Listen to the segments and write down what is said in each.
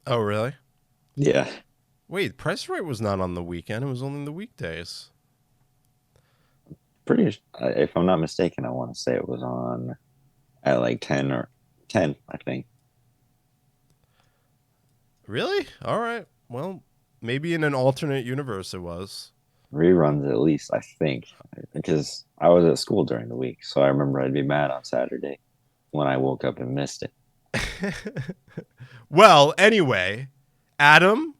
Oh, really? Yeah, Wait, Price Right was not on the weekend. It was only the weekdays. if I'm not mistaken, I want to say it was on at like 10 or 10, I think. Really? All right. Well, maybe in an alternate universe it was. Reruns at least, I think, because I was at school during the week, so I remember I'd be mad on Saturday when I woke up and missed it. Well, anyway, Adam,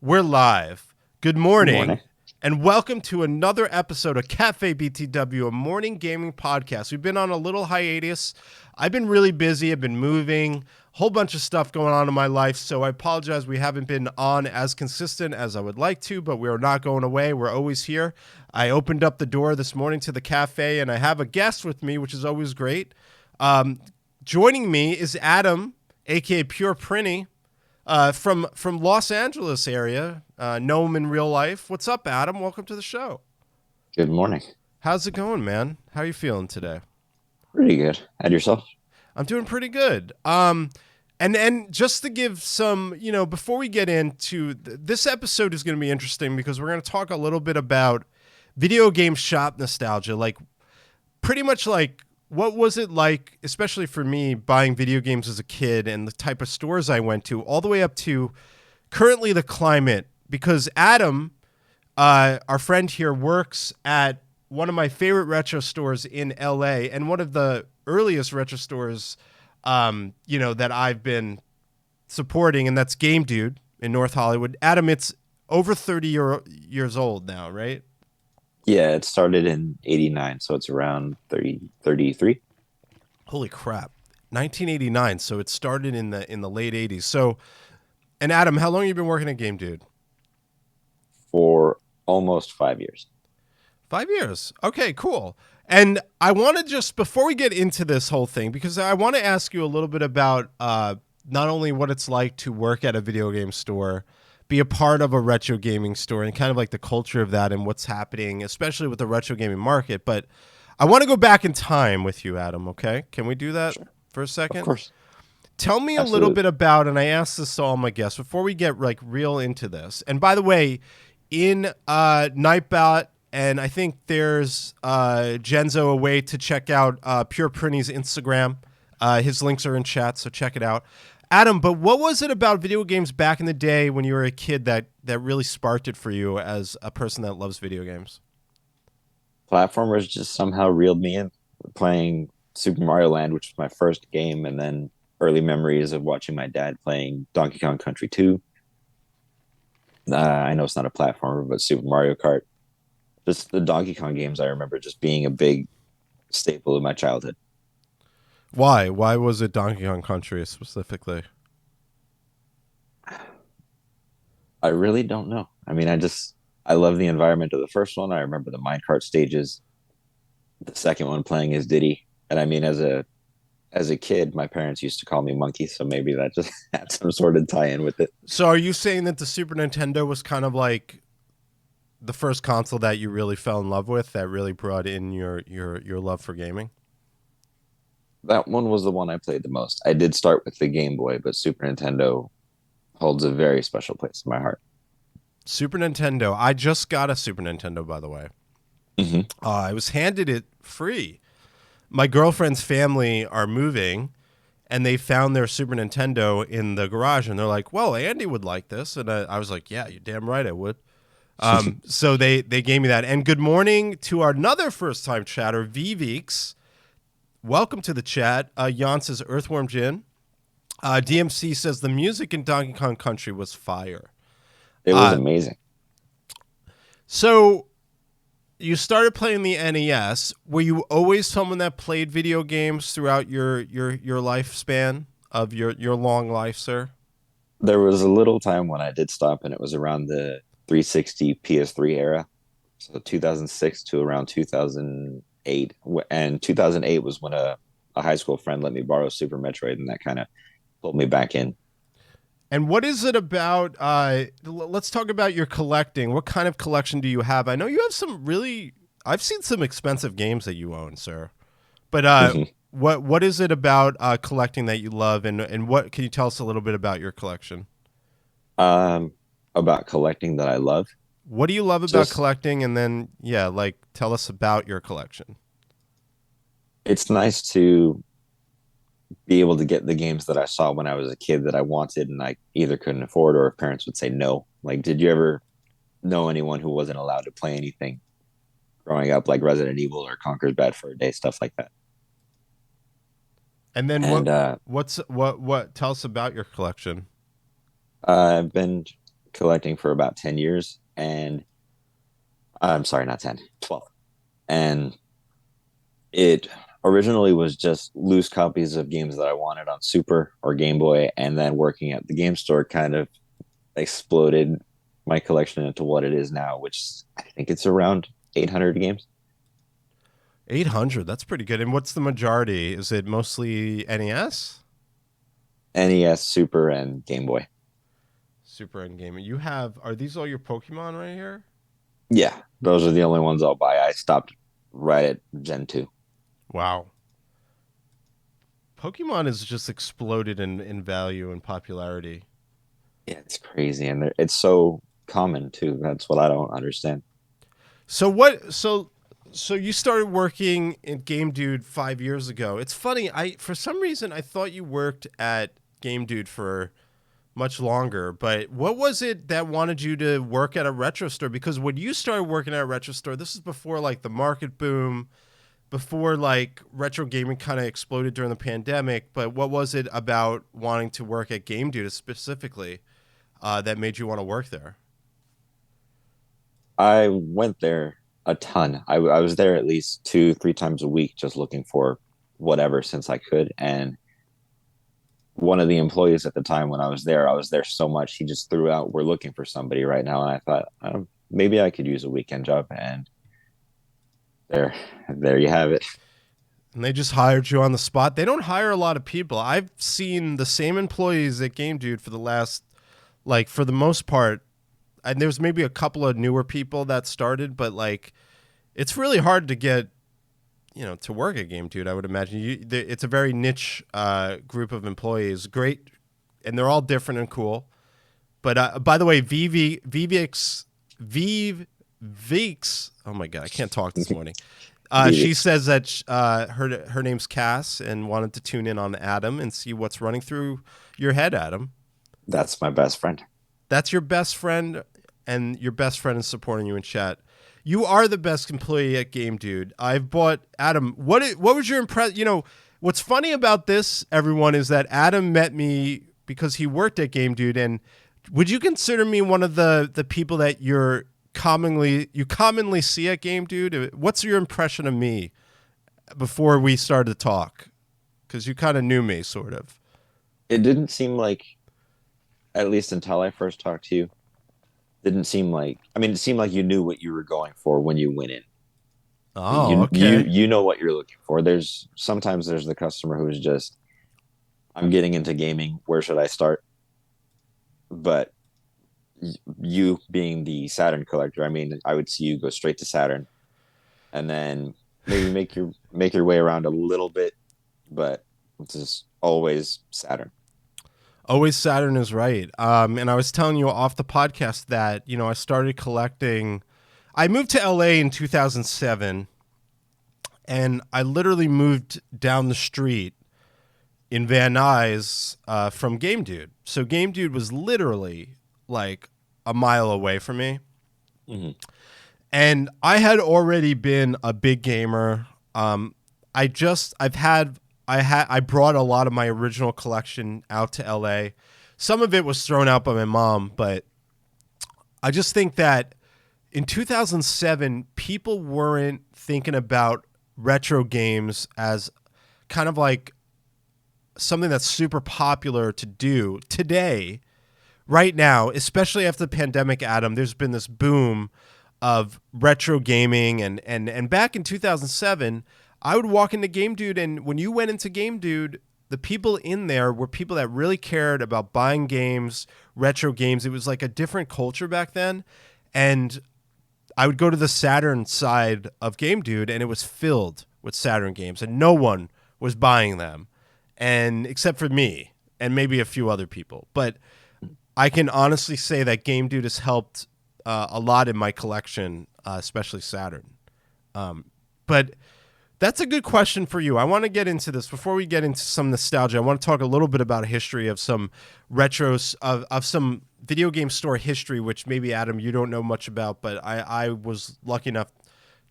we're live. Good Good morning. morning, and welcome to another episode of Cafe BTW, a morning gaming podcast. We've been on a little hiatus. I've been really busy. I've been moving, a whole bunch of stuff going on in my life. So I apologize. We haven't been on as consistent as I would like to, but we're not going away. We're always here. I opened up the door this morning to the cafe, and I have a guest with me, which is always great. Um, Joining me is Adam, aka Pure Prinny, from Los Angeles area. Know him in real life. What's up, Adam? Welcome to the show. Good morning. How's it going, man? How are you feeling today? Pretty good. And yourself? I'm doing pretty good. And just to give some, before we get into this episode is going to be interesting because we're going to talk a little bit about video game shop nostalgia, like pretty much like what was it like, especially for me, buying video games as a kid and the type of stores I went to, all the way up to currently the climate. Because Adam, our friend here, works at one of my favorite retro stores in LA and one of the earliest retro stores, that I've been supporting, and that's Game Dude in North Hollywood. Adam, it's over 30 years old now, right? Yeah, it started in 89, so it's around 30, 33 Holy crap. 1989, so it started in the late 80s. So, and Adam, how long have you been working at Game Dude? for almost 5 years. 5 years. Okay, cool. And I want to just, before we get into this whole thing, because I want to ask you a little bit about not only what it's like to work at a video game store, be a part of a retro gaming store, and kind of like the culture of that and what's happening, especially with the retro gaming market. But I want to go back in time with you, Adam, okay? Can we do that Sure. for a Of second? course. Tell me a little Absolutely. bit about, and I asked this to all my guests before we get like real into this. And by the way, in Nightbot, and I think there's Genzo a way to check out Pure Prinny's Instagram. His links are in chat, so check it out. Adam, but what was it about video games back in the day when you were a kid that really sparked it for you as a person that loves video games? Platformers just somehow reeled me in. Playing Super Mario Land, which was my first game, and then early memories of watching my dad playing Donkey Kong Country 2. I know it's not a platformer, but Super Mario Kart. Just the Donkey Kong games, I remember just being a big staple of my childhood. Why? Why was it Donkey Kong Country specifically? I really don't know. I mean, I love the environment of the first one. I remember the minecart stages. The second one playing as Diddy, and I mean, as a kid, my parents used to call me Monkey, so maybe that just had some sort of tie in with it. So are you saying that the Super Nintendo was kind of like the first console that you really fell in love with that really brought in your love for gaming? That one was the one I played the most. I did start with the Game Boy, but Super Nintendo holds a very special place in my heart. Super Nintendo. I just got a Super Nintendo, by the way. Mm-hmm. I was handed it free. My girlfriend's family are moving, and they found their Super Nintendo in the garage, and they're like, "Well, Andy would like this," and I was like, "Yeah, you're damn right, I would." So they gave me that. And good morning to our another first time chatter, Vivix. Welcome to the chat. Jan says Earthworm Jin. DMC says the music in Donkey Kong Country was fire. It was Uh, amazing. so you started playing the NES. Were you always someone that played video games throughout your lifespan of your long life, sir? There was a little time when I did stop, and it was around the 360 PS3 era, so 2006 to around 2008. And 2008 was when a high school friend let me borrow Super Metroid, and that kind of pulled me back in. And what is it about? Let's talk about your collecting. What kind of collection do you have? I know you have some really. I've seen some expensive games that you own, sir. But what is it about collecting that you love, and what can you tell us a little bit about your collection? Um, about collecting that I love. What do you love about Just collecting? And then, yeah, like tell us about your collection. it's nice to be able to get the games that I saw when I was a kid that I wanted and I either couldn't afford or if parents would say no. Like, did you ever know anyone who wasn't allowed to play anything growing up, like Resident Evil or Conker's Bad Fur Day, stuff like that? And then And what tell us about your collection. I've been collecting for about 10 years and I'm sorry, not 10, 12. And it originally was just loose copies of games that I wanted on Super or Game Boy. And then working at the game store kind of exploded my collection into what it is now, which I think it's around 800 games. 800, that's pretty good. And what's the majority? Is it mostly NES? NES, Super, and Game Boy. Super End Gaming. You have, are these all your Pokemon right here? Yeah, those are the only ones I'll buy. I stopped right at Gen 2. Wow. Pokemon has just exploded in value and popularity. Yeah, it's crazy. And it's so common too. That's what I don't understand. So what? So you started working in Game Dude 5 years ago. It's funny. I for some reason I thought you worked at Game Dude for much longer. But what was it that wanted you to work at a retro store? Because when you started working at a retro store, this is before like the market boom, before like retro gaming kind of exploded during the pandemic. But what was it about wanting to work at Game Dude specifically that made you want to work there? I went there a ton. I was there at least two, three times a week just looking for whatever since I could. And one of the employees at the time when I was there so much, he just threw out, "We're looking for somebody right now." And I thought, maybe I could use a weekend job. And there, there you have it. And they just hired you on the spot. They don't hire a lot of people. I've seen the same employees at Game Dude for the last, like, for the most part. And there's maybe a couple of newer people that started, but like, it's really hard to get, to work at Game Dude. I would imagine it's a very niche group of employees. Great, and they're all different and cool. But by the way, Vix. Oh my god, I can't talk this morning. She Vivix. says that her name's Cass and wanted to tune in on Adam and see what's running through your head, Adam. That's my best friend. That's your best friend, and your best friend is supporting you in chat. You are the best employee at Game Dude. I've bought Adam. What was your impression? What's funny about this, everyone, is that Adam met me because he worked at Game Dude, and would you consider me one of the people that you commonly see at Game Dude? What's your impression of me before we started to talk? Because you kind of knew me, sort of. It didn't seem like, at least until I first talked to you, didn't seem like. I mean, it seemed like you knew what you were going for when you went in. Oh, You okay. you know what you're looking for. There's sometimes there's the customer who's just, I'm getting into gaming. Where should I start? But you being the Saturn collector, I mean, I would see you go straight to Saturn and then maybe make your way around a little bit, but it's just always Saturn. Always Saturn is right. And I was telling you off the podcast that, I started collecting. I moved to LA in 2007, and I literally moved down the street in Van Nuys from Game Dude. So Game Dude was literally like a mile away from me. Mm-hmm. And I had already been a big gamer. I brought a lot of my original collection out to LA. Some of it was thrown out by my mom, but I just think that in 2007, people weren't thinking about retro games as kind of like something that's super popular to do today. Right now, especially after the pandemic, Adam, there's been this boom of retro gaming, and back in 2007, I would walk into Game Dude, and when you went into Game Dude, the people in there were people that really cared about buying games, retro games. It was like a different culture back then, and I would go to the Saturn side of Game Dude, and it was filled with Saturn games, and no one was buying them, and except for me and maybe a few other people, but I can honestly say that Game Dude has helped a lot in my collection, especially Saturn. But that's a good question for you. I want to get into this before we get into some nostalgia. I want to talk a little bit about a history of some retros of some video game store history, which maybe Adam you don't know much about, but I was lucky enough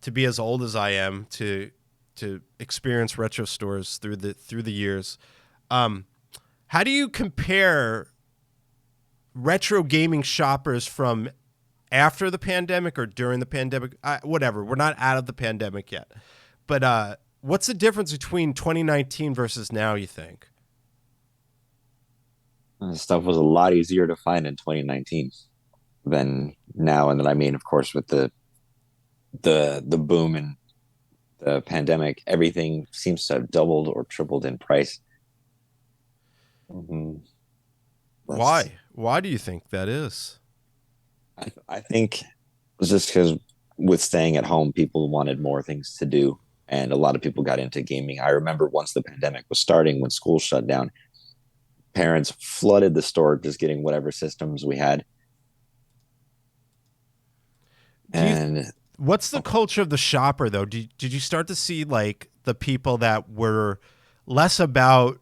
to be as old as I am to experience retro stores through the years. How do you compare retro gaming shoppers from after the pandemic or during the pandemic? Whatever, we're not out of the pandemic yet. But what's the difference between 2019 versus now, you think? Stuff was a lot easier to find in 2019 than now. And then, I mean, of course, with the boom and the pandemic, everything seems to have doubled or tripled in price. Mm-hmm. That's Why? Why do you think that is? I think it was just because with staying at home, people wanted more things to do, and a lot of people got into gaming. I remember once the pandemic was starting, when school shut down, parents flooded the store just getting whatever systems we had. Do you And What's the culture of the shopper though? Did you start to see like the people that were less about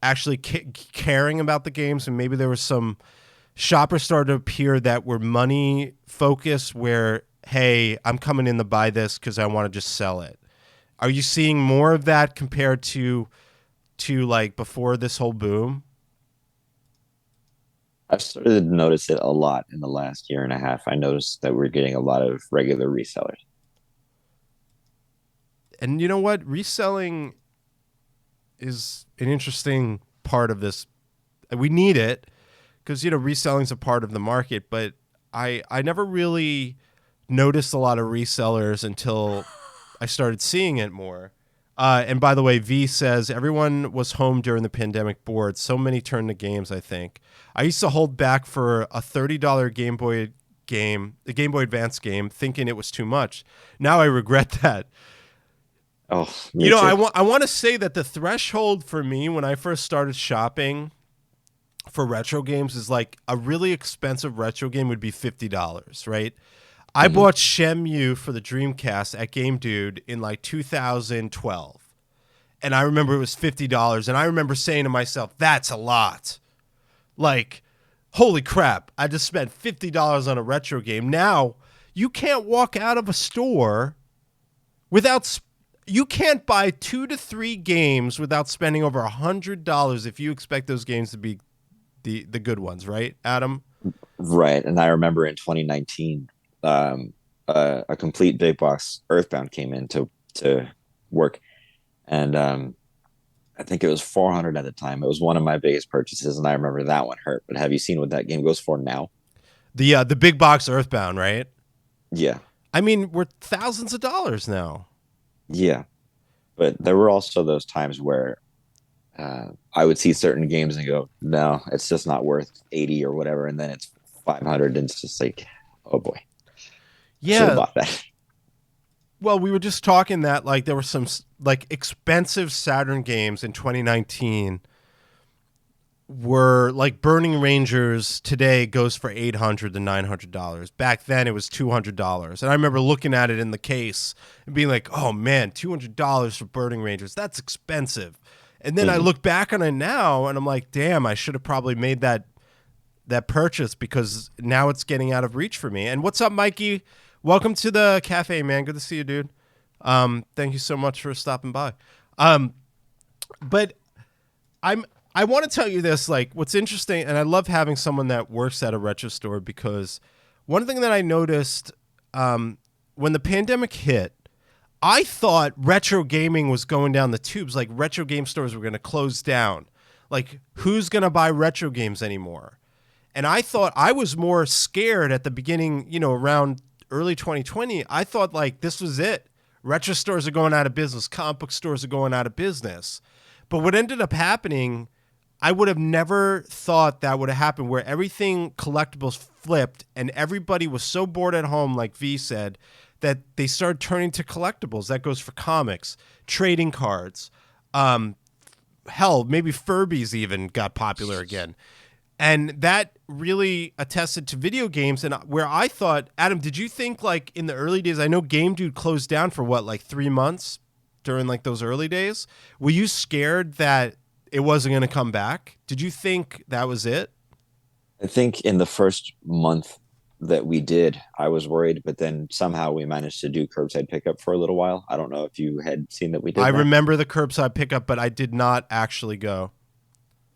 actually caring about the games, and maybe there was some shoppers started to appear that were money focused, where hey, I'm coming in to buy this because I want to just sell it. Are you seeing more of that compared to like before this whole boom? I've started to notice it a lot in the last year and a half. I noticed that we're getting a lot of regular resellers. And you know what? Reselling is an interesting part of this. We need it because reselling is a part of the market, but I never really noticed a lot of resellers until I started seeing it more. And by the way, V says everyone was home during the pandemic bored. So many turned to games, I think. I used to hold back for a $30 Game Boy game, the Game Boy Advance game, thinking it was too much. Now I regret that. Oh, You me know, too. I want to say that the threshold for me when I first started shopping for retro games is like a really expensive retro game would be $50, right? I Hmm. bought Shenmue for the Dreamcast at Game Dude in like 2012. And I remember it was $50. And I remember saying to myself, that's a lot. Like, holy crap, I just spent $50 on a retro game. Now, you can't walk out of a store without. You can't buy 2 to 3 games without spending over $100 if you expect those games to be the good ones, right, Adam? Right. And I remember in 2019, a complete big box Earthbound came in to work. And I think it was 400 at the time. It was one of my biggest purchases, and I remember that one hurt. But have you seen what that game goes for now? The big box Earthbound, right? Yeah. I mean, we're thousands of dollars now. Yeah. But there were also those times where I would see certain games and go, no, it's just not worth 80 or whatever. And then it's 500, and it's just like, oh boy, I should have Yeah. bought that. Well, we were just talking that like there were some like expensive Saturn games in 2019 were like Burning Rangers today goes for $800 to $900. Back then it was $200. And I remember looking at it in the case and being like, "Oh man, $200 for Burning Rangers. That's expensive." And then I Mhm. look back on it now and I'm like, "Damn, I should have probably made that purchase because now it's getting out of reach for me." And what's up, Mikey? Welcome to the cafe, man. Good to see you, dude. Thank you so much for stopping by. But I'm I want to tell you this, like what's interesting, and I love having someone that works at a retro store because one thing that I noticed when the pandemic hit, I thought retro gaming was going down the tubes, like retro game stores were going to close down. Like who's going to buy retro games anymore? And I thought I was more scared at the beginning, around early 2020. I thought like this was it. Retro stores are going out of business, comic book stores are going out of business. But what ended up happening, I would have never thought that would have happened where everything collectibles flipped and everybody was so bored at home, like V said, that they started turning to collectibles. That goes for comics, trading cards. Hell, maybe Furbies even got popular again. And that really attested to video games. And where I thought, Adam, did you think like in the early days? I know Game Dude closed down for what, like 3 months during like those early days. Were you scared that it wasn't going to come back? Did you think that was it? I think in the first month that we did, I was worried, but then somehow we managed to do curbside pickup for a little while. I don't know if you had seen that we I did that. remember the curbside pickup, but I did not actually go.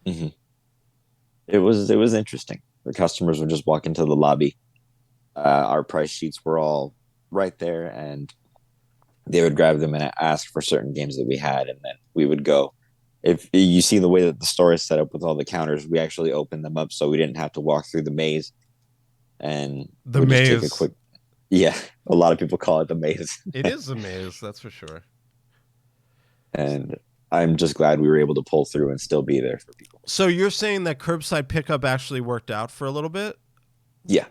Hmm. It was interesting. The customers would just walk into the lobby. Our price sheets were all right there, and they would grab them and ask for certain games that we had, and then we would go. If you see the way that the store is set up with all the counters, we actually opened them up so we didn't have to walk through the maze, and The would just take a maze. quick. Yeah, a lot of people call it the maze, It is a maze, that's for sure. and I'm just glad we were able to pull through and still be there for people. So you're saying that curbside pickup actually worked out for a little bit? Yeah,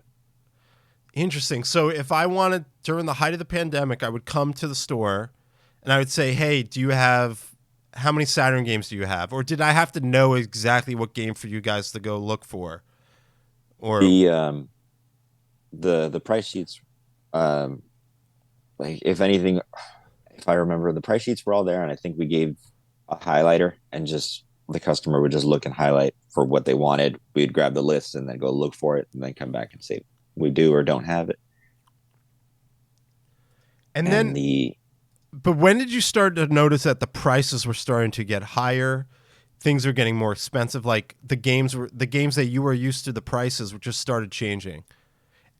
Interesting. So if I wanted during the height of the pandemic, I would come to the store and I would say, "Hey, do you have how many Saturn games do you have?" Or did I have to know exactly what game for you guys to go look for? Or the um, the price sheets, um, like if anything, if I remember, the price sheets were all there, and I think we gave a highlighter, and just the customer would just look and highlight for what they wanted. We'd grab the list and then go look for it, and then come back and say we do or don't have it. and then And the but when did you start to notice that the prices were starting to get higher? Things are getting more expensive. Like the games that you were used to, the prices were just started changing.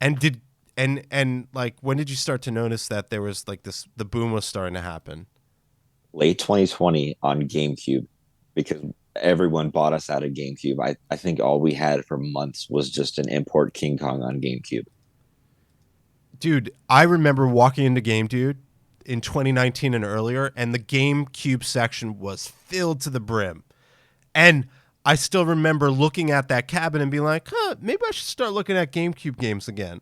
And did and like when did you start to notice that there was like this the boom was starting to happen? late 2020 on GameCube, because everyone bought us out of GameCube. I think all we had for months was just an import King Kong on GameCube. Dude, I remember walking into Game Dude in 2019 and earlier, and the GameCube section was filled to the brim. And I still remember looking at that cabinet and being like, huh, maybe I should start looking at GameCube games again.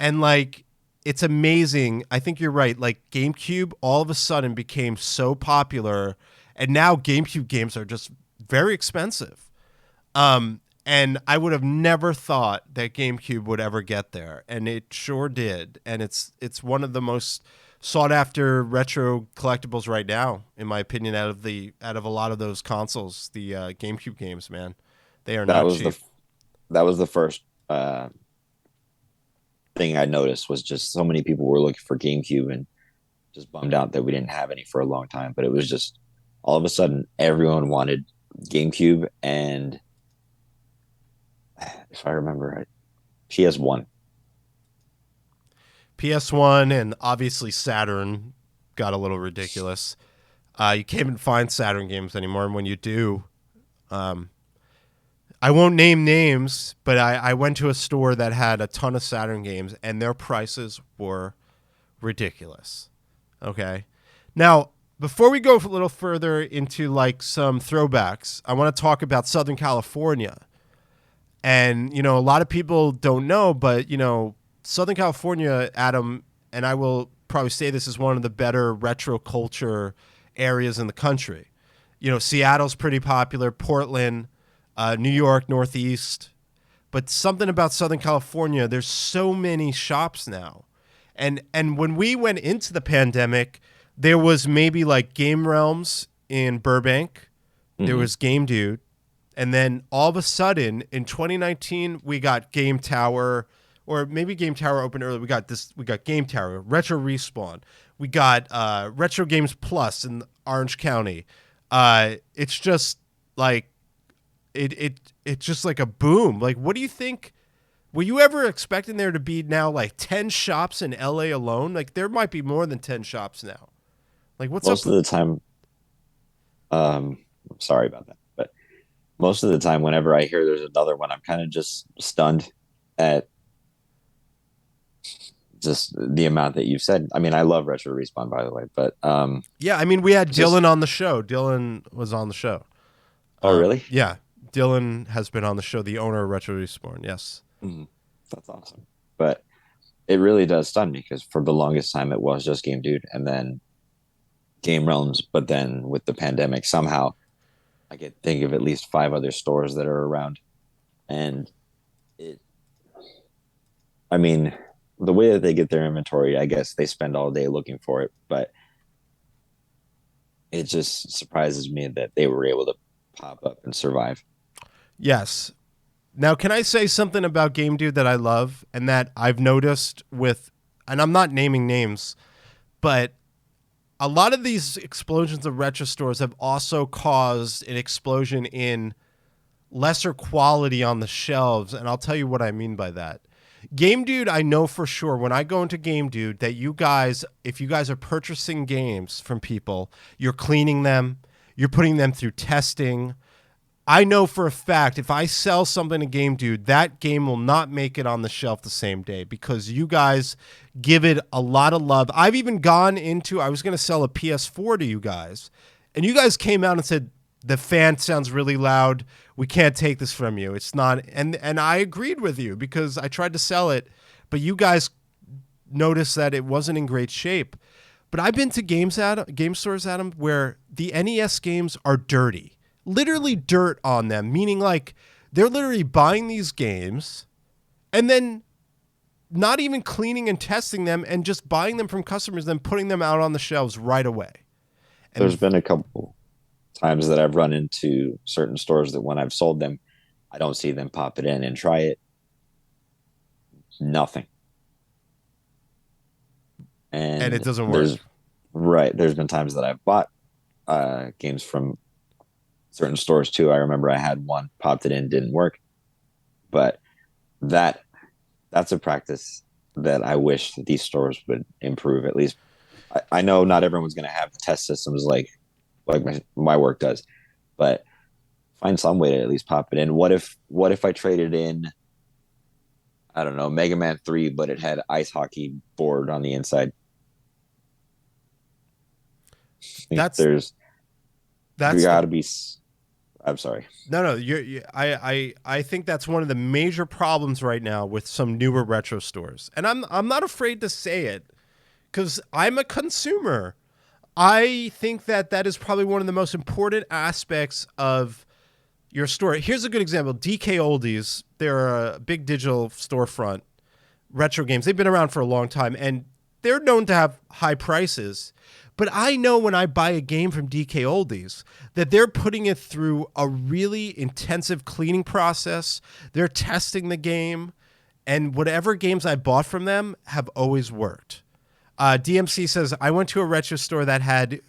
And like, it's amazing. I think you're right. Like, GameCube all of a sudden became so popular, and now GameCube games are just very expensive. And I would have never thought that GameCube would ever get there, and it sure did. And it's one of the most sought after retro collectibles right now, in my opinion. Out of a lot of those consoles, the GameCube games, man, they are That not was the cheap. that was the first thing I noticed, was just so many people were looking for GameCube, and just bummed out that we didn't have any for a long time. But it was just all of a sudden everyone wanted GameCube, and if I remember right, PS1. PS1 and obviously Saturn got a little ridiculous. You can't even find Saturn games anymore, and when you do, um, I won't name names, but I went to a store that had a ton of Saturn games, and their prices were ridiculous. Okay. Now, before we go a little further into like some throwbacks, I want to talk about Southern California. And, you know, a lot of people don't know, but, you know, Southern California, Adam, and I will probably say this is one of the better retro culture areas in the country. You know, Seattle's pretty popular, Portland, New York, Northeast. But something about Southern California, there's so many shops now. And when we went into the pandemic, there was maybe like Game Realms in Burbank. There Mm-hmm. was Game Dude. And then all of a sudden in 2019, we got Game Tower, or maybe Game Tower opened early. We got Game Tower, Retro Respawn. We got Retro Games Plus in Orange County. It's just like it's just like a boom. Like, what do you think? Were you ever expecting there to be now like 10 shops in LA alone? Like, there might be more than 10 shops now. Like, what's up Most of with the time, I'm sorry about that, but most of the time, whenever I hear there's another one, I'm kind of just stunned at just the amount that you've said. I mean, I love Retro Respawn, by the way, but Yeah, I mean, we had just Dylan on the show. Dylan was on the show. oh, really? Yeah, Dylan has been on the show, the owner of Retro Respawn. Yes. Mhm. That's awesome. But it really does stun me, because for the longest time it was just Game Dude and then Game Realms. But then with the pandemic, somehow I could think of at least five other stores that are around. And it, I mean, the way that they get their inventory, I guess they spend all day looking for it, but it just surprises me that they were able to pop up and survive. Yes. Now, can I say something about Game Dude that I love and that I've noticed with, and I'm not naming names, but a lot of these explosions of retro stores have also caused an explosion in lesser quality on the shelves, and I'll tell you what I mean by that. Game Dude, I know for sure when I go into Game Dude that you guys, if you guys are purchasing games from people, you're cleaning them, you're putting them through testing. I know for a fact if I sell something to Game Dude, that game will not make it on the shelf the same day because you guys give it a lot of love. I've even gone into, I was going to sell a PS4 to you guys, and you guys came out and said, the fan sounds really loud. We can't take this from you. It's not, and I agreed with you because I tried to sell it, but you guys noticed that it wasn't in great shape. But I've been to game stores, Adam, where the NES games are dirty, literally dirt on them, meaning like they're literally buying these games and then not even cleaning and testing them and just buying them from customers, then putting them out on the shelves right away. There's And been a couple times that I've run into certain stores that when I've sold them, I don't see them pop it in and try it. Nothing. and it And doesn't work. there's been times that I've bought games from certain stores too. I remember I had one, popped it in, didn't work. But that that's a practice that I wish that these stores would improve. At least I know not everyone's going to have test systems like my work does, but find some way to at least pop it in. What if I traded in, I don't know, Mega Man 3, but it had ice hockey board on the inside? I think That's there that's the got to be. I'm sorry. no. I think that's one of the major problems right now with some newer retro stores, and I'm not afraid to say it because I'm a consumer. I think that that is probably one of the most important aspects of your store. Here's a good example: DK Oldies. They're a big digital storefront. Retro games. They've been around for a long time, and they're known to have high prices. But I know when I buy a game from DK Oldies that they're putting it through a really intensive cleaning process. They're testing the game, and whatever games I bought from them have always worked. DMC says, I went to a retro store that had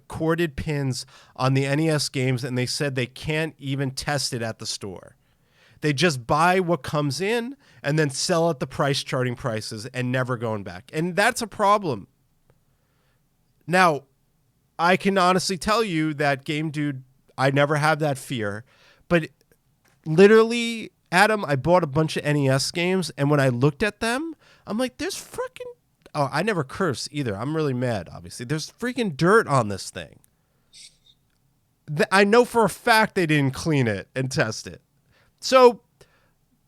corded pins on the NES games, and they said they can't even test it at the store. They just buy what comes in and then sell at the price charting prices and never going back. And that's a problem. Now, I can honestly tell you that Game Dude, I never have that fear. But literally, Adam, I bought a bunch of NES games, and when I looked at them, I'm like, there's freaking. Oh, I never curse either. I'm really mad, obviously. There's freaking dirt on this thing. I know for a fact they didn't clean it and test it. So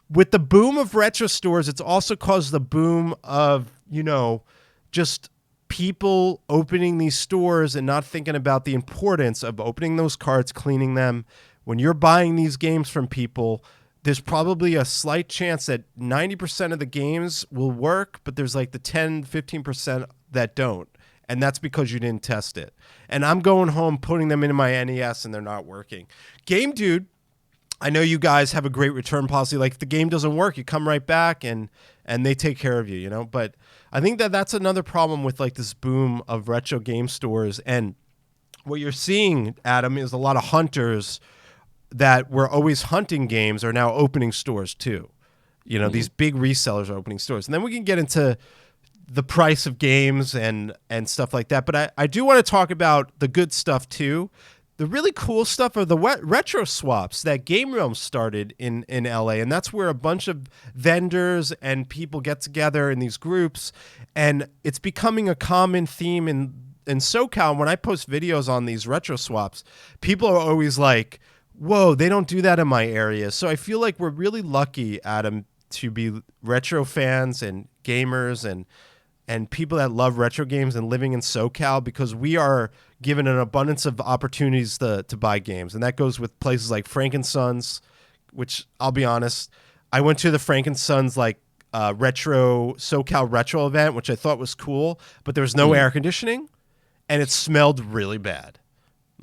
with the boom of retro stores, it's also caused the boom of, just people opening these stores and not thinking about the importance of opening those carts, cleaning them. When you're buying these games from people, there's probably a slight chance that 90% of the games will work, but there's like the 10, 15% that don't. And that's because you didn't test it. And I'm going home, putting them into my NES, and they're not working. Game Dude, I know you guys have a great return policy. Like if the game doesn't work, you come right back and they take care of you, But I think that that's another problem with like this boom of retro game stores. And what you're seeing, Adam, is a lot of hunters that were always hunting games are now opening stores too. These big resellers are opening stores. And then we can get into the price of games and stuff like that. But I do want to talk about the good stuff too. The really cool stuff are the retro swaps that Game Realm started in LA. And that's where a bunch of vendors and people get together in these groups. And it's becoming a common theme in SoCal. When I post videos on these retro swaps, people are always like, whoa, they don't do that in my area. So I feel like we're really lucky, Adam, to be retro fans and gamers and people that love retro games and living in SoCal because we are given an abundance of opportunities to buy games. And that goes with places like Frank & Sons, which I'll be honest, I went to the Frank and Sons retro SoCal retro event, which I thought was cool, but there was no Mm. air conditioning and it smelled really bad.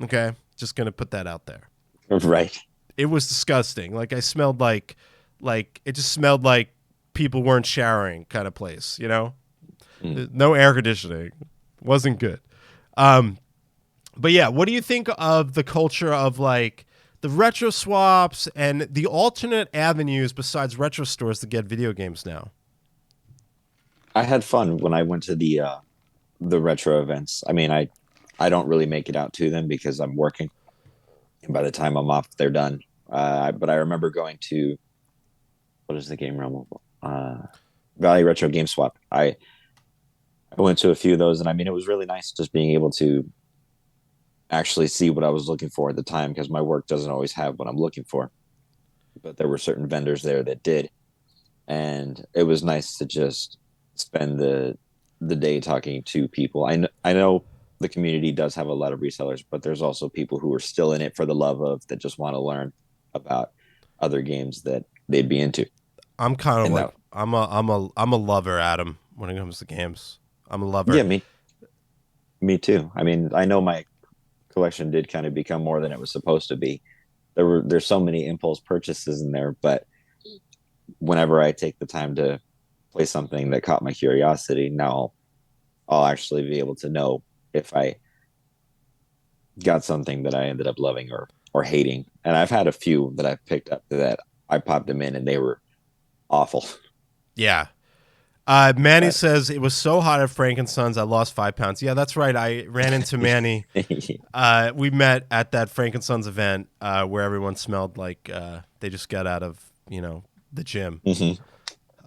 Okay, just gonna put that out there. Right. It was disgusting. Like I smelled like it just smelled like people weren't showering kind of place. Mm. No air conditioning, wasn't good. Um, but yeah, what do you think of the culture of like the retro swaps and the alternate avenues besides retro stores to get video games now? I had fun when I went to the retro events. I mean, I don't really make it out to them because I'm working. And by the time I'm off, they're done. But I remember going to, what is the game realm? Valley Retro Game Swap. I went to a few of those, and I mean, it was really nice just being able to actually see what I was looking for at the time because my work doesn't always have what I'm looking for. But there were certain vendors there that did, and it was nice to just spend the day talking to people. I know the community does have a lot of resellers, but there's also people who are still in it for the love of that just want to learn about other games that they'd be into. I'm kind of And like that, I'm a lover, Adam, when it comes to games. I'm a lover. yeah, me too. I mean, I know my collection did kind of become more than it was supposed to be. There's so many impulse purchases in there, but whenever I take the time to play something that caught my curiosity, now I'll actually be able to know if I got something that I ended up loving or hating. And I've had a few that I've picked up that I popped them in and they were awful. Yeah. Manny But says it was so hot at Frank and Sons, I lost 5 pounds. Yeah, that's right. I ran into Manny. We met at that Frank and Sons event where everyone smelled like they just got out of the gym. Mhm.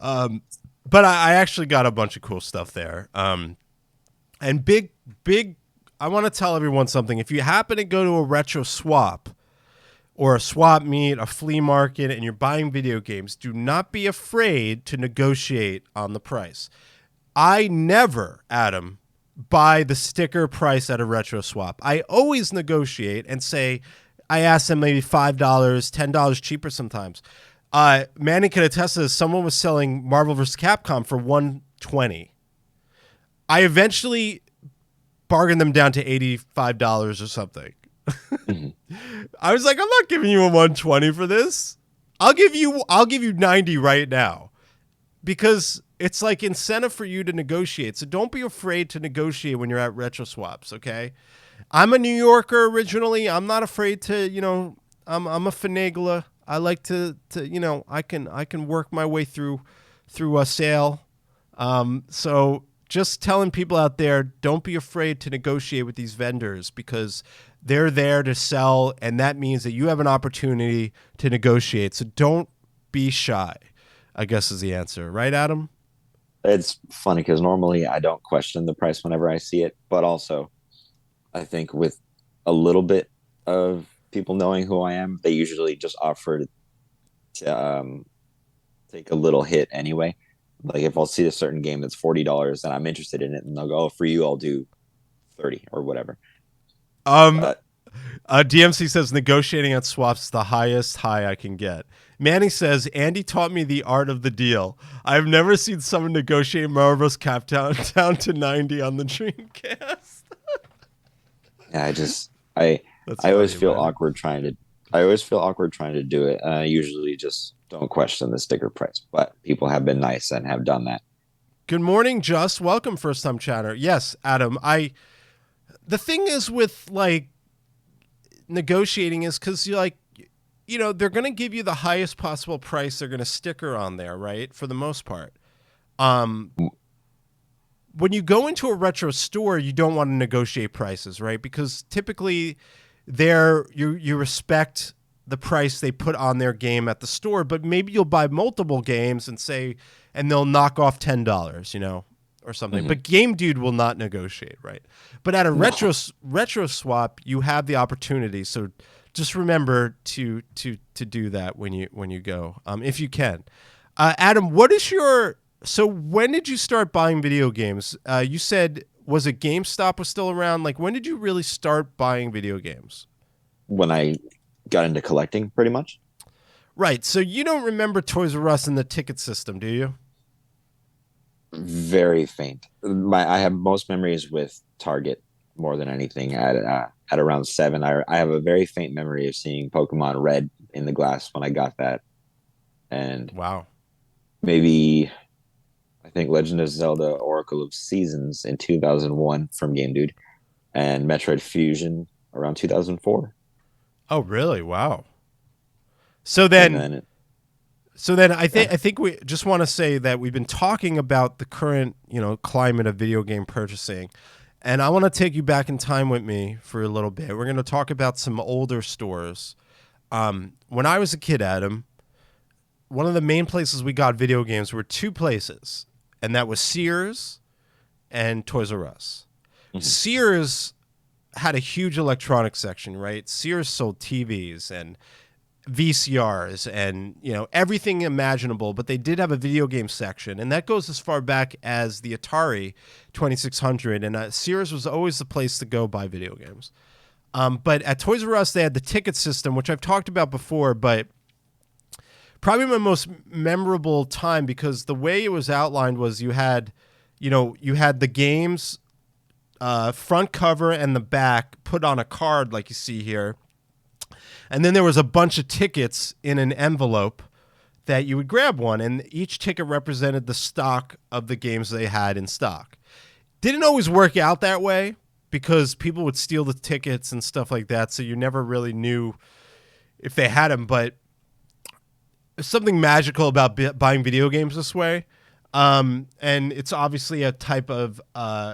But I actually got a bunch of cool stuff there. And big. I want to tell everyone something. If you happen to go to a retro swap or a swap meet, a flea market, and you're buying video games, do not be afraid to negotiate on the price. I never, Adam, buy the sticker price at a retro swap. I always negotiate and say, I ask them maybe $5, $10 cheaper sometimes. Manny could attest to this. Someone was selling Marvel vs. Capcom for $120. I eventually bargained them down to $85 or something. Mhm. I was like, I'm not giving you a 120 for this. I'll give you 90 right now. Because it's like incentive for you to negotiate. So don't be afraid to negotiate when you're at retro swaps, okay? I'm a New Yorker originally. I'm not afraid to, I'm a finagler. I like to I can work my way through a sale. So just telling people out there, don't be afraid to negotiate with these vendors because they're there to sell, and that means that you have an opportunity to negotiate. So don't be shy, I guess is the answer. Right, Adam? It's funny because normally I don't question the price whenever I see it, but also I think with a little bit of people knowing who I am, they usually just offer to take a little hit anyway. Like if I'll see a certain game that's $40 and I'm interested in it, and they'll go, "Oh, for you, I'll do 30 or whatever." Um, But DMC says negotiating at swaps is the highest high I can get. Manny says Andy taught me the art of the deal. I've never seen someone negotiate Marvel's Cap down to 90 on the Dreamcast. yeah, I That's I always funny, feel Manny. awkward trying to I always feel awkward trying to do it. And I usually just don't question the sticker price, but people have been nice and have done that. Good morning, Just. Welcome, first time chatter. Yes, Adam. The thing is with like negotiating is because you like they're going to give you the highest possible price. They're going to sticker on there, right? For the most part. Um, when you go into a retro store, you don't want to negotiate prices, right? Because typically, you respect the price they put on their game at the store, but maybe you'll buy multiple games and they'll knock off $10, or something. Mhm. But Game Dude will not negotiate, right? But at a No, retro swap, you have the opportunity. So just remember to do that when you go, if you can. Adam, so when did you start buying video games? You said, was it GameStop was still around? Like, when did you really start buying video games? when I got into collecting, pretty much. Right. So you don't remember Toys R Us and the ticket system, do you? Very faint. I have most memories with Target more than anything. At around 7, I have a very faint memory of seeing Pokemon Red in the glass when I got that, and Wow. maybe I think Legend of Zelda: Oracle of Seasons in 2001 from Game Dude, and Metroid Fusion around 2004, Oh, really? Wow. So and then, then I yeah, think we just want to say that we've been talking about the current, climate of video game purchasing. And I want to take you back in time with me for a little bit. We're going to talk about some older stores. When I was a kid, Adam, one of the main places we got video games were two places, and that was Sears and Toys R Us. mhm. Sears had a huge electronics section, right? Sears sold TVs and VCRs and everything imaginable, but they did have a video game section, and that goes as far back as the Atari 2600. And Sears was always the place to go buy video games. But at Toys R Us, they had the ticket system, which I've talked about before, but probably my most memorable time because the way it was outlined was you had the games front cover and the back put on a card like you see here. And then there was a bunch of tickets in an envelope that you would grab one, and each ticket represented the stock of the games they had in stock. Didn't always work out that way because people would steal the tickets and stuff like that, so you never really knew if they had them. But there's something magical about buying video games this way. And it's obviously a type of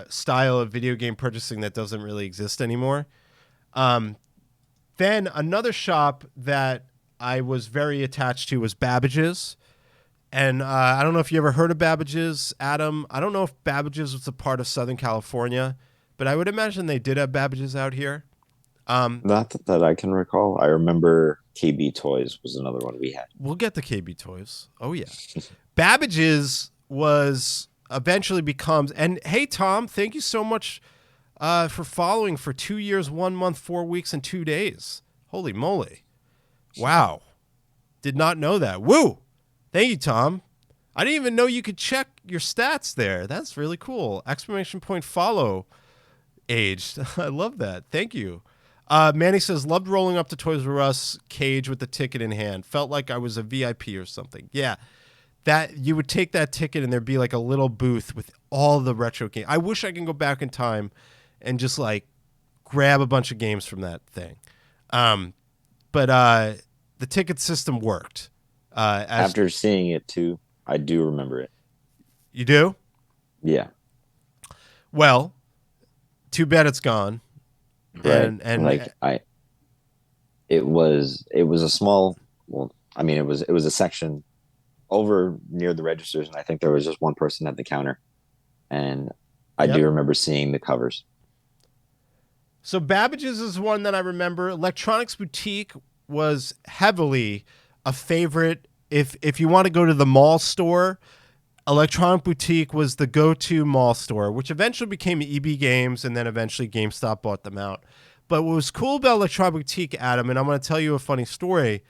style of video game purchasing that doesn't really exist anymore. Um, Then another shop that I was very attached to was Babbage's. And I don't know if you ever heard of Babbage's, Adam. I don't know if Babbage's was a part of Southern California, but I would imagine they did have Babbage's out here. Um, Not that I can recall. I remember KB Toys was another one we had. we'll get the KB Toys. Oh, yeah. Babbage's was eventually becomes, and hey, Tom, thank you so much for following for 2 years, 1 month, 4 weeks, and 2 days. Holy moly. Wow. Did not know that. Woo. Thank you, Tom. I didn't even know you could check your stats there. That's really cool. Exclamation point follow aged. I love that. Thank you. Manny says, loved rolling up to Toys R Us cage with the ticket in hand. Felt like I was a VIP or something. Yeah. That you would take that ticket and there'd be like a little booth with all the retro games. I wish I can go back in time and just like grab a bunch of games from that thing. But the ticket system worked. As After seeing it too, I do remember it. you do? Yeah, Well, too bad it's gone. right. And It was a small. Well, I mean, it was a section over near the registers, and I think there was just one person at the counter, and I yep. do remember seeing the covers. So Babbage's is one that I remember. Electronics Boutique was heavily a favorite. If you want to go to the mall store, Electronic Boutique was the go-to mall store, which eventually became EB Games, and then eventually GameStop bought them out. But what was cool about Electronic Boutique, Adam, and I'm going to tell you a funny story,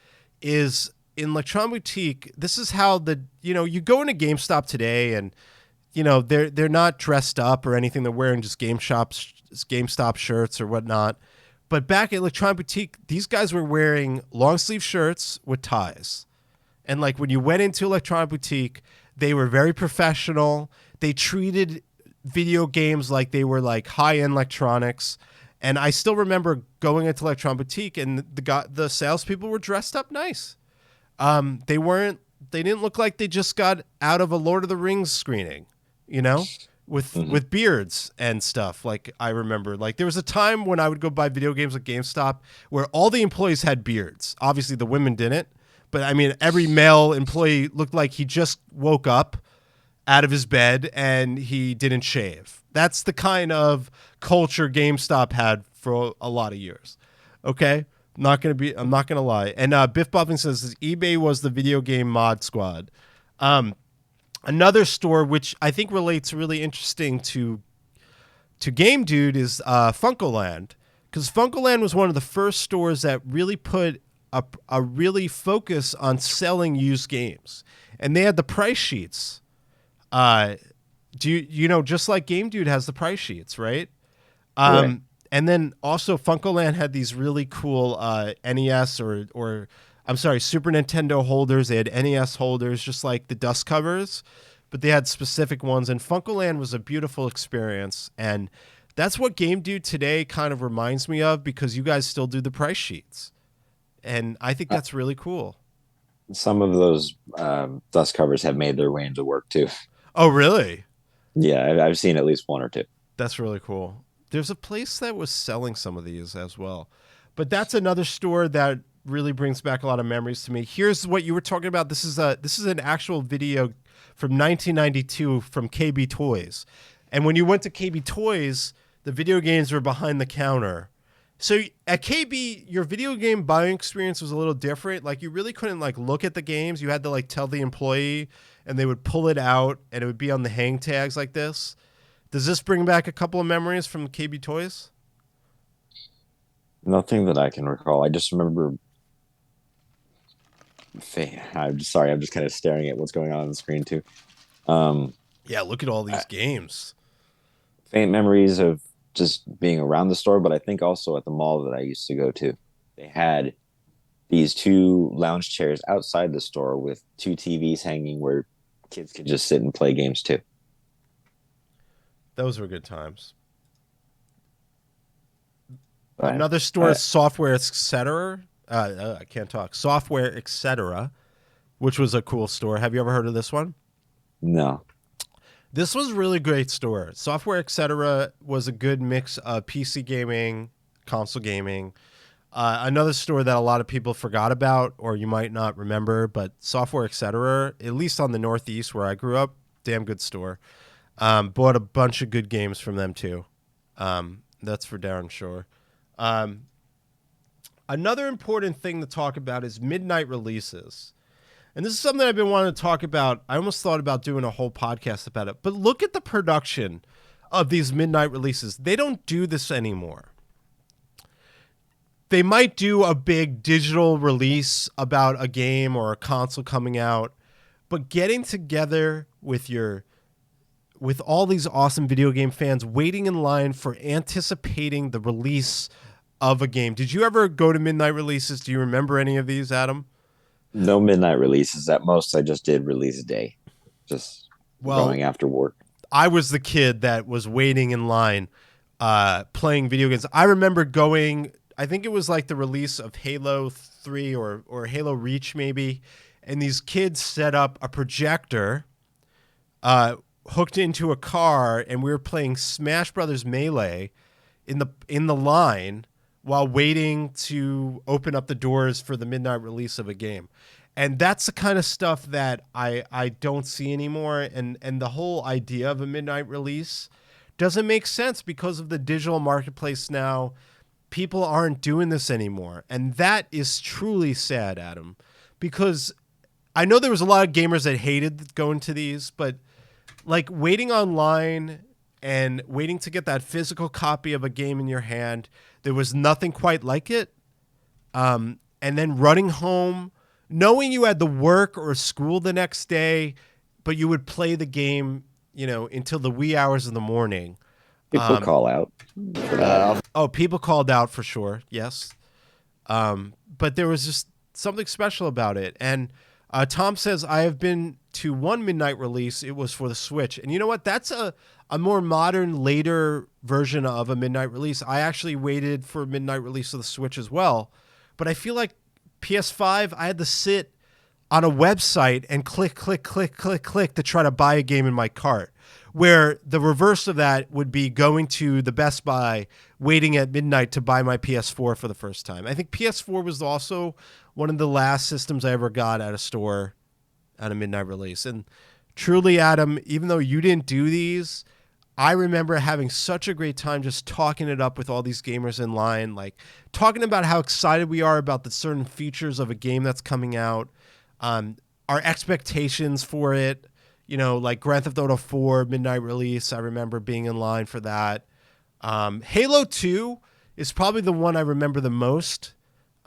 is in Electronic Boutique, this is how you go into GameStop today, and they're not dressed up or anything. They're wearing just GameStop shirts or whatnot. But back at Electronic Boutique, these guys were wearing long sleeve shirts with ties. And like when you went into Electronic Boutique, they were very professional. They treated video games like they were like high-end electronics. And I still remember going into Electronic Boutique and the salespeople were dressed up nice. They didn't look like they just got out of a Lord of the Rings screening, Hmm. with beards and stuff. Like I remember, like there was a time when I would go buy video games at GameStop where all the employees had beards. Obviously the women didn't, but I mean, every male employee looked like he just woke up out of his bed and he didn't shave. That's the kind of culture GameStop had for a lot of years. Okay? I'm not gonna lie. And Biff Buffing says eBay was the video game mod squad. Another store which I think relates really interesting to Game Dude is Funkoland, because Funkoland was one of the first stores that really put a really focus on selling used games, and they had the price sheets. Uh, do you know, just like Game Dude has the price sheets, right? Right. And then also Funkoland had these really cool NES or I'm sorry, Super Nintendo holders. They had NES holders, just like the dust covers, but they had specific ones. And Funkoland was a beautiful experience, and that's what Game Dude today kind of reminds me of, because you guys still do the price sheets, and I think Uh, that's really cool. some of those dust covers have made their way into work too. Oh, really? Yeah, I've seen at least one or two. That's really cool. There's a place that was selling some of these as well. But that's another store that really brings back a lot of memories to me. Here's what you were talking about. This is an actual video from 1992 from KB Toys. And when you went to KB Toys, the video games were behind the counter. So at KB, your video game buying experience was a little different. Like, you really couldn't like look at the games. You had to like tell the employee, and they would pull it out and it would be on the hang tags like this. Does this bring back a couple of memories from KB Toys? Nothing that I can recall. I just remember. I'm just sorry. I'm just kind of staring at what's going on the screen too. Um, Yeah, look at all these games. Faint memories of just being around the store, but I think also at the mall that I used to go to, they had these two lounge chairs outside the store with two TVs hanging where kids could just sit and play games too. Those were good times. But Another store is Software Etc. I can't talk. Software Etc., which was a cool store. Have you ever heard of this one? no, This was a really great store. Software Etc. was a good mix of PC gaming, console gaming. Another store that a lot of people forgot about, or you might not remember, but Software Etc., at least on the Northeast where I grew up, damn good store. Bought a bunch of good games from them too. That's for darn sure. Um, Another important thing to talk about is midnight releases. And this is something I've been wanting to talk about. I almost thought about doing a whole podcast about it. But look at the production of these midnight releases. They don't do this anymore. They might do a big digital release about a game or a console coming out, but getting together with all these awesome video game fans waiting in line for anticipating the release of a game. Did you ever go to midnight releases? Do you remember any of these, Adam? no midnight releases. At most, I just did release day, just Well, going after work. I was the kid that was waiting in line playing video games. I remember going, I think it was like the release of Halo 3 or Halo Reach maybe, and these kids set up a projector hooked into a car, and we were playing Smash Brothers Melee in the line while waiting to open up the doors for the midnight release of a game. And that's the kind of stuff that I don't see anymore. And the whole idea of a midnight release doesn't make sense because of the digital marketplace now. People aren't doing this anymore. And that is truly sad, Adam, because I know there was a lot of gamers that hated going to these, but like waiting online and waiting to get that physical copy of a game in your hand, there was nothing quite like it. And then running home, knowing you had to work or school the next day, but you would play the game, until the wee hours of the morning. People call out for that. Oh, people called out for sure. Yes. But there was just something special about it. And Tom says, I have been to one midnight release. It was for the Switch. And you know what? That's a more modern, later version of a midnight release. I actually waited for a midnight release of the Switch as well. But I feel like PS5, I had to sit on a website and click to try to buy a game in my cart. Where the reverse of that would be going to the Best Buy, waiting at midnight to buy my PS4 for the first time. I think PS4 was also one of the last systems I ever got at a store at a midnight release. And truly, Adam, even though you didn't do these, I remember having such a great time just talking it up with all these gamers in line, like talking about how excited we are about the certain features of a game that's coming out, our expectations for it. Like Grand Theft Auto 4 midnight release, I remember being in line for that. Halo 2 is probably the one I remember the most.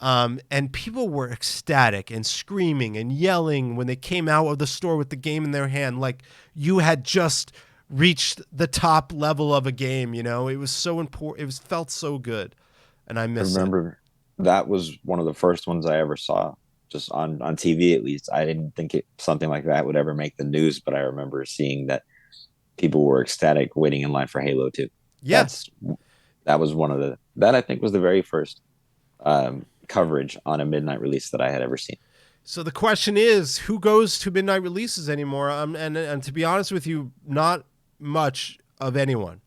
And people were ecstatic and screaming and yelling when they came out of the store with the game in their hand, like you had just reached the top level of a game. You know, it was so important. It was felt so good, and I I miss it. remember that was one of the first ones I ever saw, just on TV at least. I didn't think something like that would ever make the news, but I remember seeing that people were ecstatic waiting in line for Halo 2. Yeah. That's that was one of the that I think was the very first coverage on a midnight release that I had ever seen. So the question is, who goes to midnight releases anymore? And to be honest with you, not much of anyone.